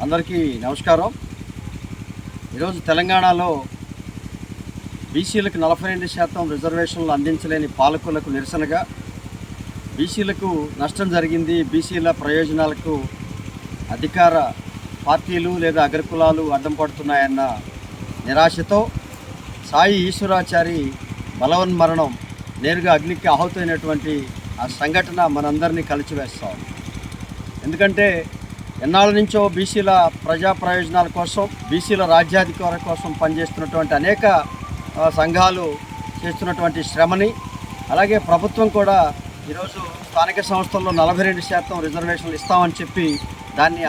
అందరికీ నమస్కారం. ఈరోజు తెలంగాణలో బీసీలకు 42% రిజర్వేషన్లు అందించలేని పాలకులకు నిరసనగా బీసీలకు నష్టం జరిగింది, బీసీల ప్రయోజనాలకు అధికార పార్టీలు లేదా అగ్రకులాలు అడ్డం పడుతున్నాయన్న నిరాశతో సాయి ఈశ్వరాచారి బలవన్మరణం నేరుగా అగ్నికి ఆహుతైనటువంటి ఆ సంఘటన మనందరినీ కలిచివేస్తాం. ఎందుకంటే ఎన్నాళ్ళ నుంచో బీసీల ప్రజా ప్రయోజనాల కోసం, బీసీల రాజ్యాధికారం కోసం పనిచేస్తున్నటువంటి అనేక సంఘాలు చేస్తున్నటువంటి శ్రమని, అలాగే ప్రభుత్వం కూడా ఈరోజు స్థానిక సంస్థల్లో 42% రిజర్వేషన్లు ఇస్తామని చెప్పి దాన్ని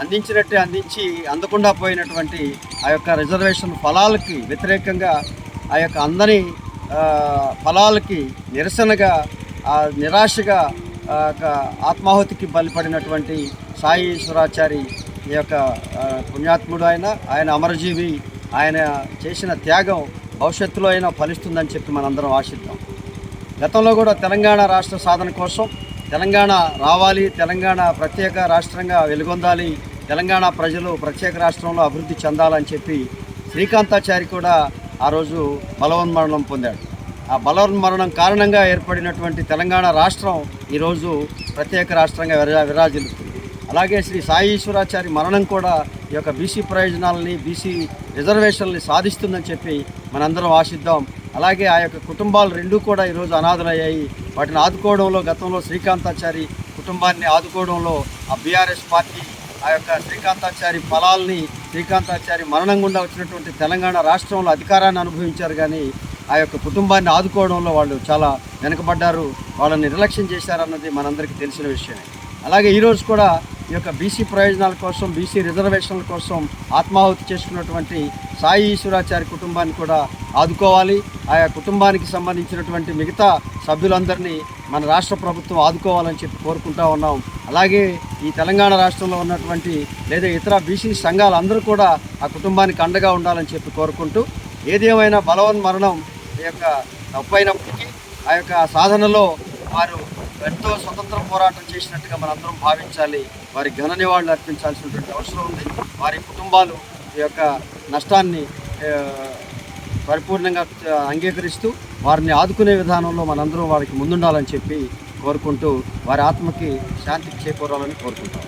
అందించినట్టే అందించి అందకుండా పోయినటువంటి ఆ యొక్క రిజర్వేషన్ ఫలాలకి వ్యతిరేకంగా, ఆ యొక్క అందని ఫలాలకి నిరసనగా, నిరాశగా ఆత్మాహుతికి బలిపడినటువంటి సాయి ఈశ్వరాచారి ఈ యొక్క పుణ్యాత్ముడు, ఆయన అమరజీవి. ఆయన చేసిన త్యాగం భవిష్యత్తులో అయినా ఫలిస్తుందని చెప్పి మనందరం ఆశిద్దాం. గతంలో కూడా తెలంగాణ రాష్ట్ర సాధన కోసం, తెలంగాణ రావాలి, తెలంగాణ ప్రత్యేక రాష్ట్రంగా వెలుగొందాలి, తెలంగాణ ప్రజలు ప్రత్యేక రాష్ట్రంలో అభివృద్ధి చెందాలని చెప్పి శ్రీకాంతాచారి కూడా ఆ రోజు బలవన్మరణం పొందాడు. ఆ బలవన్మరణం కారణంగా ఏర్పడినటువంటి తెలంగాణ రాష్ట్రం ఈరోజు ప్రత్యేక రాష్ట్రంగా విరాజిల్లుతుంది. అలాగే శ్రీ సాయి ఈశ్వరాచారి మరణం కూడా ఈ యొక్క బీసీ ప్రయోజనాలని, బీసీ రిజర్వేషన్లని సాధిస్తుందని చెప్పి మనందరం ఆశిద్దాం. అలాగే ఆ యొక్క కుటుంబాలు రెండూ కూడా ఈరోజు అనాథలయ్యాయి. వాటిని ఆదుకోవడంలో, గతంలో శ్రీకాంతాచారి కుటుంబాన్ని ఆదుకోవడంలో ఆ బీఆర్ఎస్ పార్టీ ఆ యొక్క శ్రీకాంతాచారి ఫలాల్ని, శ్రీకాంతాచారి మరణం గుండా వచ్చినటువంటి తెలంగాణ రాష్ట్రంలో అధికారాన్ని అనుభవించారు, కానీ ఆ యొక్క కుటుంబాన్ని ఆదుకోవడంలో వాళ్ళు చాలా వెనకబడ్డారు, వాళ్ళని నిర్లక్ష్యం చేశారన్నది మనందరికీ తెలిసిన విషయమే. అలాగే ఈరోజు కూడా ఈ యొక్క బీసీ ప్రయోజనాల కోసం, బీసీ రిజర్వేషన్ల కోసం ఆత్మాహుతి చేసుకున్నటువంటి సాయి ఈశ్వరాచారి కుటుంబాన్ని కూడా ఆదుకోవాలి. ఆయా కుటుంబానికి సంబంధించినటువంటి మిగతా సభ్యులందరినీ మన రాష్ట్ర ప్రభుత్వం ఆదుకోవాలని చెప్పి కోరుకుంటా ఉన్నాం. అలాగే ఈ తెలంగాణ రాష్ట్రంలో ఉన్నటువంటి లేదా ఇతర బీసీ సంఘాలందరూ కూడా ఆ కుటుంబానికి అండగా ఉండాలని చెప్పి కోరుకుంటూ, ఏదేమైనా బలవన్మరణం ఈ యొక్క తప్పైనప్పటికీ ఆ యొక్క సాధనలో వారు ఎంతో స్వతంత్ర పోరాటం చేసినట్టుగా మనందరం భావించాలి. వారి ఘన నివాళులు అర్పించాల్సినటువంటి అవసరం ఉంది. వారి కుటుంబాలు ఈ యొక్క నష్టాన్ని పరిపూర్ణంగా అంగీకరిస్తూ వారిని ఆదుకునే విధానంలో మనందరం వారికి ముందుండాలని చెప్పి కోరుకుంటూ, వారి ఆత్మకి శాంతికి చేకూరాలని కోరుకుంటాం.